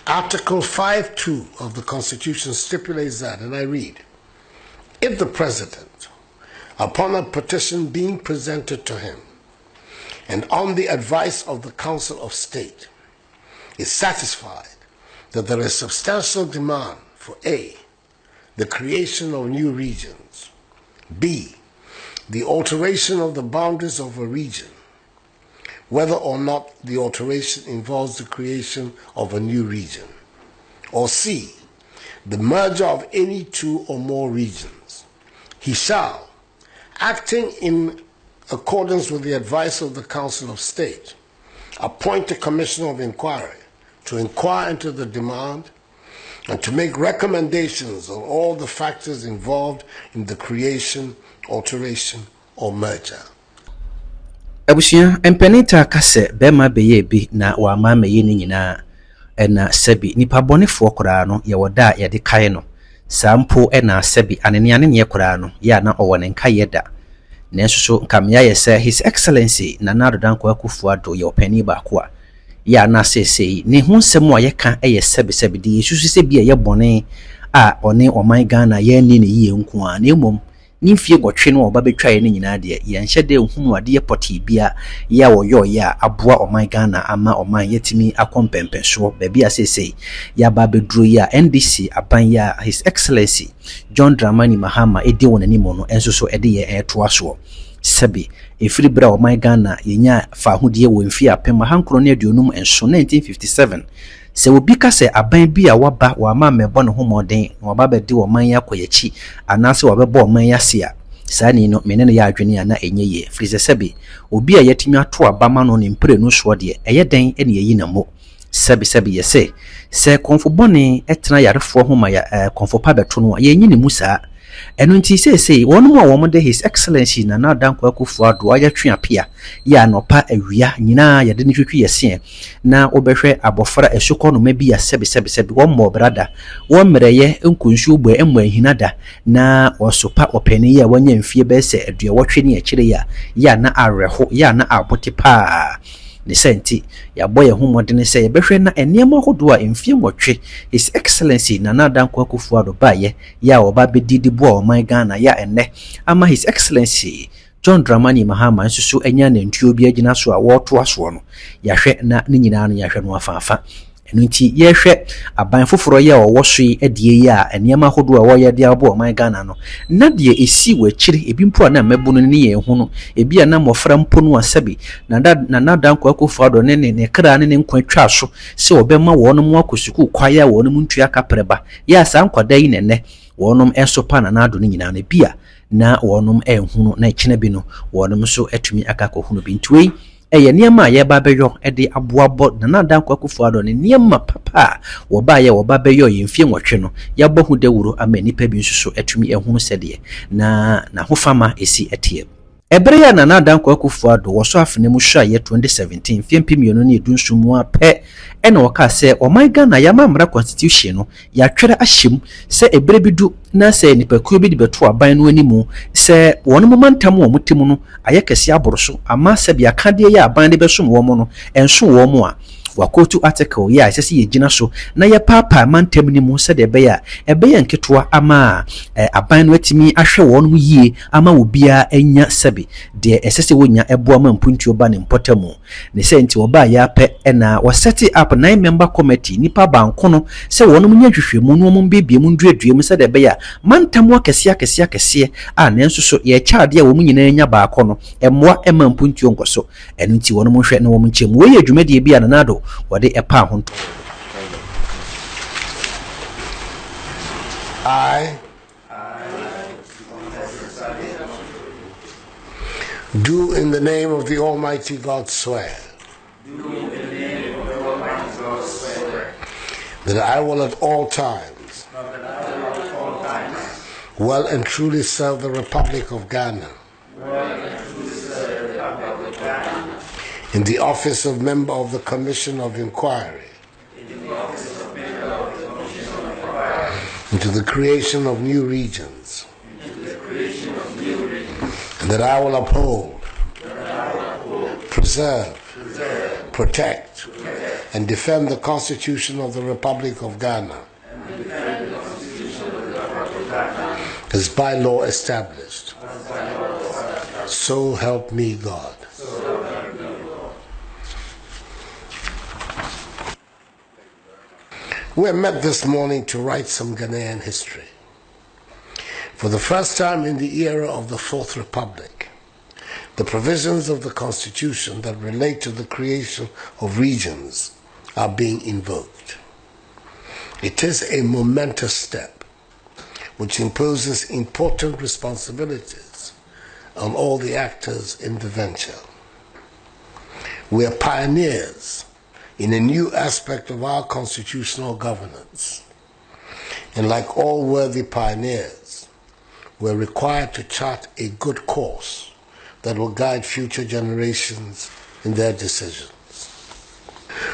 Article 5(2) of the Constitution stipulates that, and I read, if the President, upon a petition being presented to him, and on the advice of the Council of State, is satisfied that there is substantial demand for A, the creation of new regions, B, the alteration of the boundaries of a region, whether or not the alteration involves the creation of a new region, or C, the merger of any two or more regions, he shall, acting in accordance with the advice of the Council of State, appoint a commission of inquiry to inquire into the demand and to make recommendations on all the factors involved in the creation, alteration, or merger. Abusia empenita kase bema beye bi na wa mama ye ni nyina ena sebi nipa bonefo kora no ye woda ye de kae no sampo ena sebi anene ne kora no ya na owone nka yeda nenso so nkamya ye se His Excellency Nana Addo Dankwa Akufo-Addo ye opani ba ko a ya na sesei ne ho nsem a ye ka eye sebi di susu se bi ye bone a one oman Ghana ye ni ne ye nko a na emom nimfie gotwe no oba betwa ye nyina de ye nhyede hunu ade ye poti bia ya woyo ya aboa oman Ghana ama oman yetimi akompempenso baabi asesei ya ba beduro ya NDC aban ya His Excellency John Dramani Mahama edi wonani mo no enso so ede ye etoa so sebi efiri bra oman Ghana yenya fa hodie wo mfie apem hankro ne aduonum enso 1957 se obi ka se aban bi a waba wa ma mebo ne homoden na waba bedi wo man yakoyachi anase wabebo wo man yase a sani no menene ya adwene ana enye ye frize sebi obi a yatimi ato abama no ne mpre no so de eye den ene yi na mo sebi yese se konfobone etena yarefo homa ya konfopa beto no ye nyi ne musa enu nti sesei wonum a womde His Excellency Nana Addo Dankwa Akufo-Addo ayatwe apia ya nopa awia nyina yade ne twetwe yese na obehwe abofra esukọ no mabi ya sebi wommo brada wommereye nkunsu gbe emu ahinada na osopa opani ya wanya mfie bese adua wotwe ne akire ya na areho ya na abotipa ne senti ya boye humodene se yebehwe na enema hodo a emfie nwotwe His Excellency Nana Addo Dankwa Akufo-Addo baye ya oba bedidi bo o man Ghana ya enne ama His Excellency John Dramani Mahama nsusu enya na ntuo bi agina so a woto aso no yahwe na ne nyina no yahwe no afafa enu nti yehwe aban foforo ya owoswe adie ya enema hodo a woye de abo o man Ghana no na de esi wachiri ebi mpo na mabunu ne ye hu no ebi na mofra mpo no asabi na Nana Addo Dankwa Akufo-Addo ne kra ne nkwa twa so se obema wonom akosuku kwaya wonom ntua kapreba ya sa nkwada yi nene wonom ensopa Nana Addo ne nyina ne bia na wonom ehunu na ekine bi no wonom so atumi akako hunu bi ntwei eye niema ye ba beyo ede aboabo Nana Addo Dankwa Akufo-Addo ne niema papa wo ba ye wo ba beyo ye mfie nwotwe no ya bohu dawuro ama nipa bi nsuso atumi ehunu sede na hofama esi etie ebere ya Nana Addo Dankwa Akufo-Addo woso afene mu hwa ye 2017 fiempi mienu ne edunsumu ape ena waka se oman Ghana ya mamra constitution no ya twere ahyem se ebere bidu na se nipakuo bi de beto aban no animu se wono momentam wo mutemu no ayekasi aboroso ama se bia kade ya aban de besom wo mo no enso wo mo a wakotu article ya sese ye gina so na ye papa mantem ni mu se de be ya nketoa ama aban no atimi ahwe won mu yie ama obia enya sebe de esese wonya eboa ma mpuntuo ba ne mpotamu ne se nti oba ya pe na wo set up 9 member committee nipa banko no se won mu nya hwehwemu no mu bebie mu nduadue mu se de be ya mantam akese a nenso so ye chaade a wo mu nyina nya baako no emmoa ema mpuntuo nkoso enu nti won mu hwe na wo mu nchemu we ye dwumade bia na Addo wade epa ho. I do in the name of the Almighty God swear that I will at all times well and truly serve the Republic of Ghana in the office of member of the Commission of Inquiry into the creation of new regions, and that I will uphold, preserve, protect, and defend the Constitution of the Republic of Ghana as by law established. So help me God. We met this morning to write some Ghanaian history. For the first time in the era of the Fourth Republic, the provisions of the Constitution that relate to the creation of regions are being invoked. It is a momentous step which imposes important responsibilities on all the actors in the venture. We are pioneers in a new aspect of our constitutional governance. And like all worthy pioneers, we're required to chart a good course that will guide future generations in their decisions.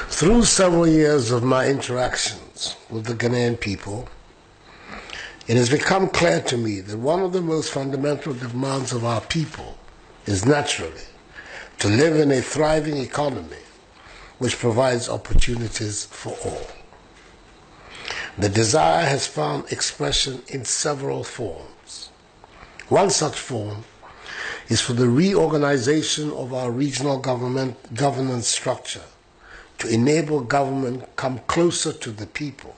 Through several years of my interactions with the Ghanaian people, it has become clear to me that one of the most fundamental demands of our people is naturally to live in a thriving economy which provides opportunities for all. The desire has found expression in several forms. One such form is for the reorganization of our regional governance structure to enable government come closer to the people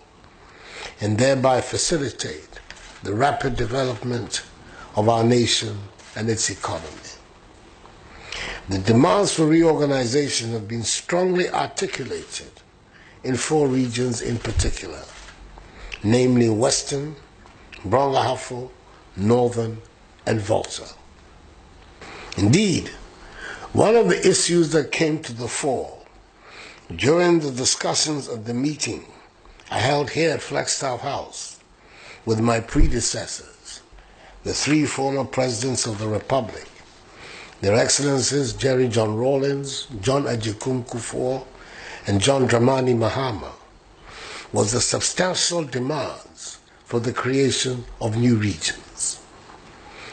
and thereby facilitate the rapid development of our nation and its economy. The demands for reorganization have been strongly articulated in 4 regions in particular, namely Western, Brongahafo, Northern, and Volta. Indeed, one of the issues that came to the fore during the discussions at the meeting I held here at Flagstaff House with my predecessors, the 3 former presidents of the Republic, Their Excellencies Jerry John Rawlings, John Ajikun Kufuor, and John Dramani Mahama, was the substantial demands for the creation of new regions.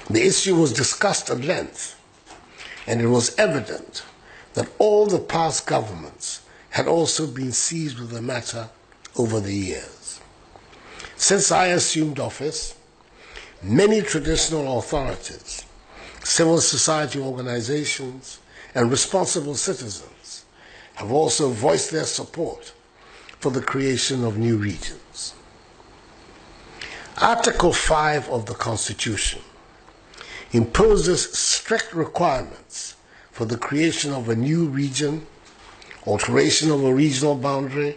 The issue was discussed at length, and it was evident that all the past governments had also been seized with the matter over the years. Since I assumed office, many traditional authorities, civil society organizations, and responsible citizens have also voiced their support for the creation of new regions. Article 5 of the Constitution imposes strict requirements for the creation of a new region, alteration of a regional boundary,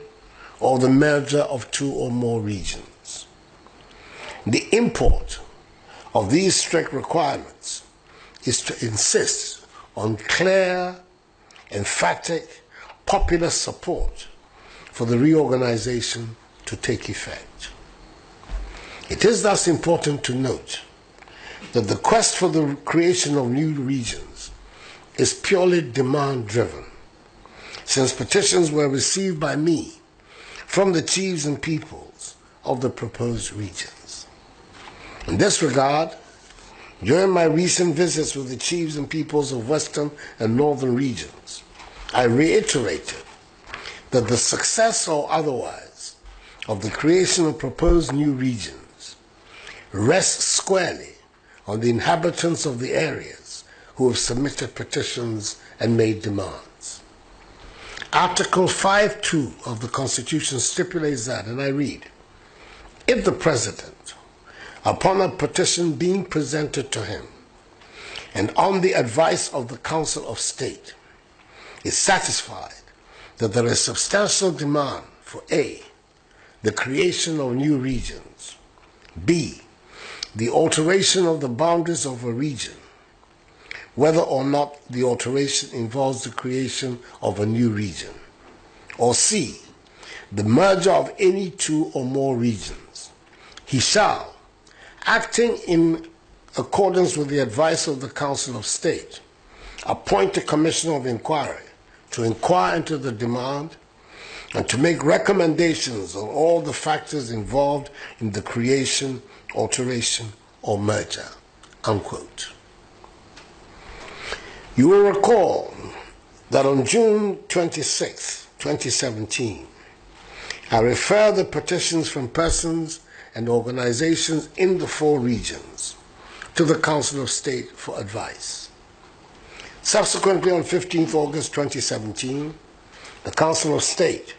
or the merger of 2 or more regions. The import of these strict requirements is to insist on clear, emphatic, popular support for the reorganization to take effect. It is thus important to note that the quest for the creation of new regions is purely demand-driven, since petitions were received by me from the chiefs and peoples of the proposed regions. In this regard, during my recent visits with the chiefs and peoples of Western and Northern regions, I reiterated that the success or otherwise of the creation of proposed new regions rests squarely on the inhabitants of the areas who have submitted petitions and made demands. Article 5.2 of the Constitution stipulates that, and I read, if the President, upon a petition being presented to him, and on the advice of the Council of State, is satisfied that there is substantial demand for A, the creation of new regions, B, the alteration of the boundaries of a region, whether or not the alteration involves the creation of a new region, or C, the merger of any 2 or more regions, he shall, acting in accordance with the advice of the Council of State, appoint a commissioner of inquiry to inquire into the demand and to make recommendations on all the factors involved in the creation, alteration, or merger, unquote. You will recall that on June 26, 2017, I refer the petitions from persons and organizations in the 4 regions to the Council of State for advice. Subsequently, on 15th August 2017, the Council of State,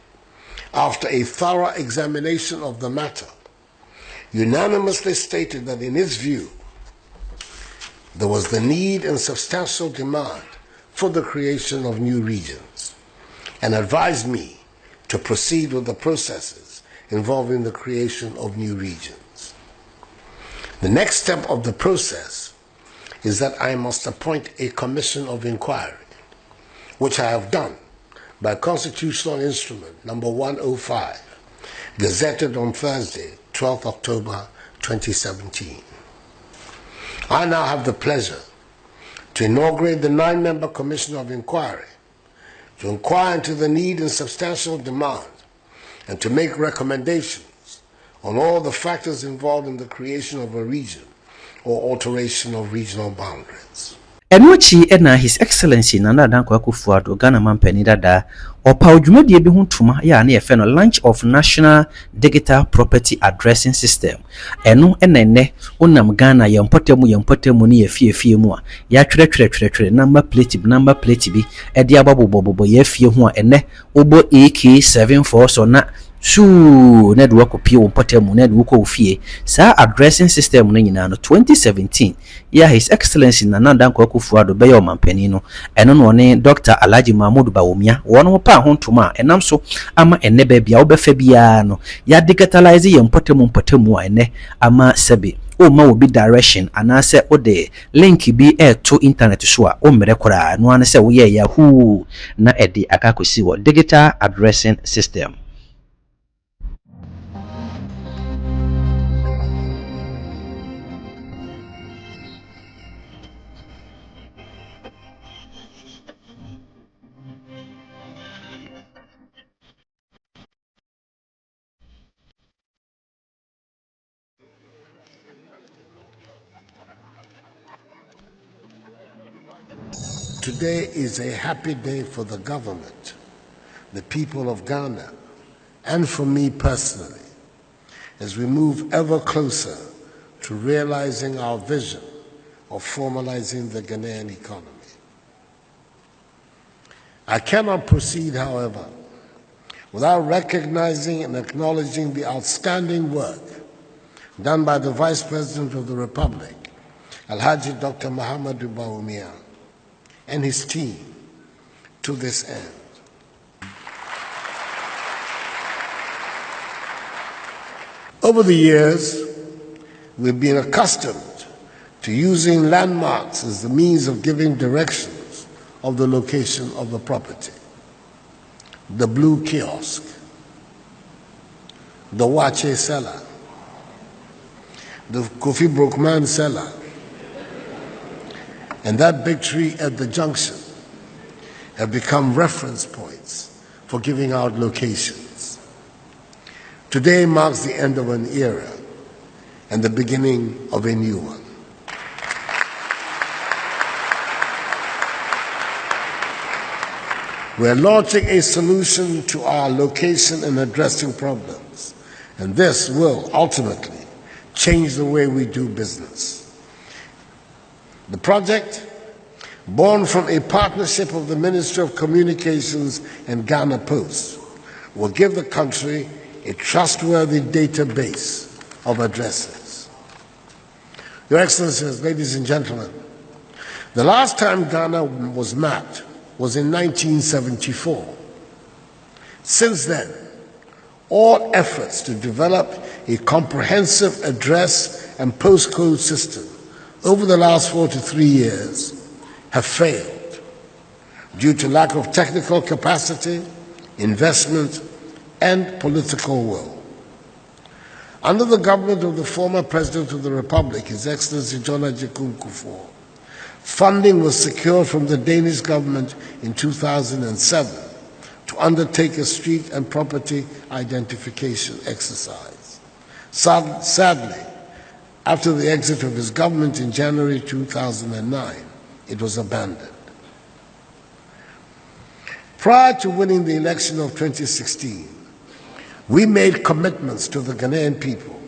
after a thorough examination of the matter, unanimously stated that in its view, there was the need and substantial demand for the creation of new regions, and advised me to proceed with the processes involving the creation of new regions. The next step of the process is that I must appoint a commission of inquiry, which I have done by constitutional instrument number 105, gazetted on Thursday, 12th October 2017. I now have the pleasure to inaugurate the 9-member Commission of Inquiry to inquire into the need and substantial demand and to make recommendations on all the factors involved in the creation of a region or alteration of regional boundaries. Enwachi ena His Excellency Nana Dankwa Akufo-Addo Ghana Mampani dada opa odwumadie bi huntuma ya na yefe no launch of National Digital Property Addressing System. Eno ene onam Ghana yempotemu ne yefie mu a ya twere number plate bi e dia bobobobo yefie ho a ene obo AK74 so na su na de wakopie wo potemu na de wokofie sa addressing system no nyina no 2017 ya His Excellency Nana Dankwa Akufo-Addo be yo mampani no eno no ne Dr. Alhaji Mahmoud Bawumia wono pa hontuma enam so ama enne ba bia wo befa bia no ya digitalize ye potemu a enne ama sebe o ma obi direction anase o de link bi to internet so a o mere kora no ane se wo ye Yahoo na ede akakosi wo digital addressing system. Today is a happy day for the government, the people of Ghana, and for me personally, as we move ever closer to realizing our vision of formalizing the Ghanaian economy. I cannot proceed, however, without recognizing and acknowledging the outstanding work done by the Vice President of the Republic, Alhaji Dr. Muhammadu Bawumia, and his team to this end. Over the years, we've been accustomed to using landmarks as the means of giving directions of the location of the property. The blue kiosk, the Wache cellar, the Kofi Brookman cellar, and that big tree at the junction have become reference points for giving out locations. Today marks the end of an era and the beginning of a new one. We're launching a solution to our location and addressing problems, and this will ultimately change the way we do business. The project, born from a partnership of the Ministry of Communications and Ghana Post, will give the country a trustworthy database of addresses. Your Excellencies, ladies and gentlemen, the last time Ghana was mapped was in 1974. Since then, all efforts to develop a comprehensive address and postcode system over the last 4 to 3 years have failed due to lack of technical capacity, investment, and political will. Under the government of the former President of the Republic, His Excellency John Ajikun Kufuor, funding was secured from the Danish government in 2007 to undertake a street and property identification exercise. Sadly, after the exit of his government in January 2009, it was abandoned. Prior to winning the election of 2016, we made commitments to the Ghanaian people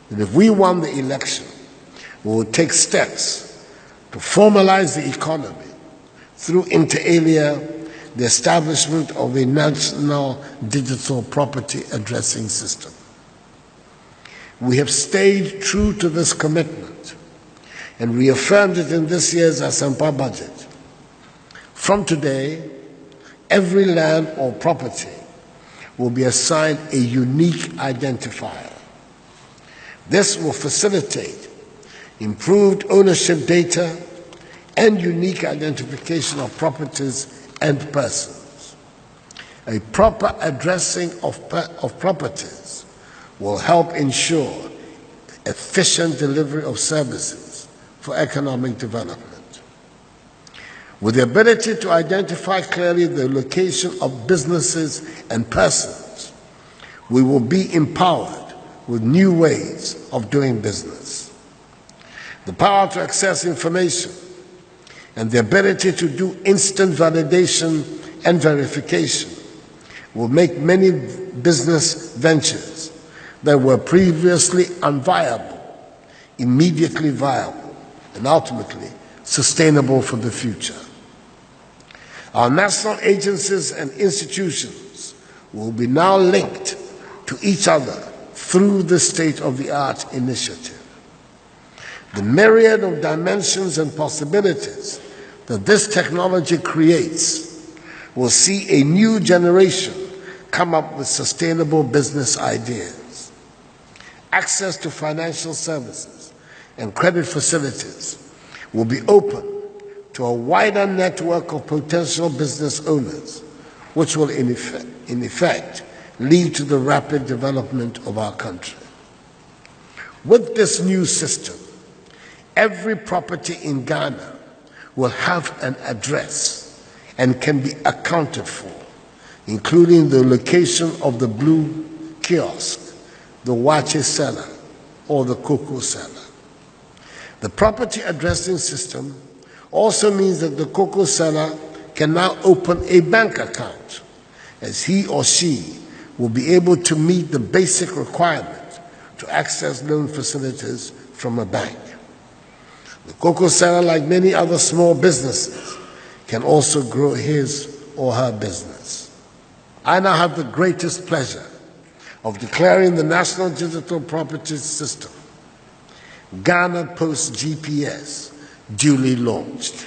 that if we won the election, we would take steps to formalize the economy through, inter alia, the establishment of a national digital property addressing system. We have stayed true to this commitment and reaffirmed it in this year's Asampa budget. From today, every land or property will be assigned a unique identifier. This will facilitate improved ownership data and unique identification of properties and persons. A proper addressing of properties will help ensure efficient delivery of services for economic development. With the ability to identify clearly the location of businesses and persons, we will be empowered with new ways of doing business. The power to access information and the ability to do instant validation and verification will make many business ventures that were previously unviable immediately viable and ultimately sustainable for the future. Our national agencies and institutions will be now linked to each other through the state-of-the-art initiative. The myriad of dimensions and possibilities that this technology creates will see a new generation come up with sustainable business ideas. Access to financial services and credit facilities will be open to a wider network of potential business owners, which will in effect lead to the rapid development of our country. With this new system, every property in Ghana will have an address and can be accounted for, including the location of the blue kiosk, the wache seller, or the cocoa seller. The property addressing system also means that the cocoa seller can now open a bank account, as he or she will be able to meet the basic requirement to access loan facilities from a bank. The cocoa seller, like many other small businesses, can also grow his or her business. I now have the greatest pleasure of declaring the National Digital Property System, Ghana Post GPS, duly launched.